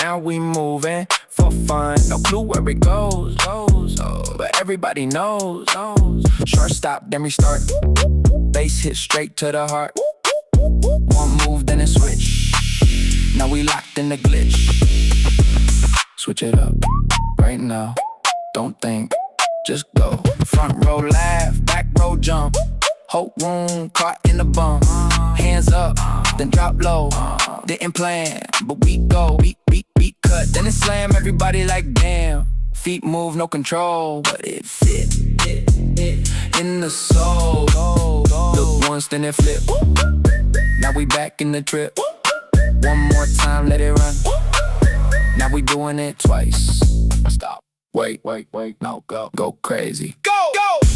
now we moving for fun. No clue where it goes, but everybody knows. Short stop, then we start. Bass hit straight to the heart. One move, then it switch. Now we locked in the glitch. Switch it up right now. Don't think, just go. Front row laugh, back row jump. Whole room caught in the bump. Hands up, then drop low. Didn't plan, but we go. Beat cut, then it slam. Everybody like damn. Feet move, no control, but it fit in the soul. Look once, then it flip. Now we back in the trip. One more time, let it run. Now we doing it twice. Stop, wait, no, go crazy. Go!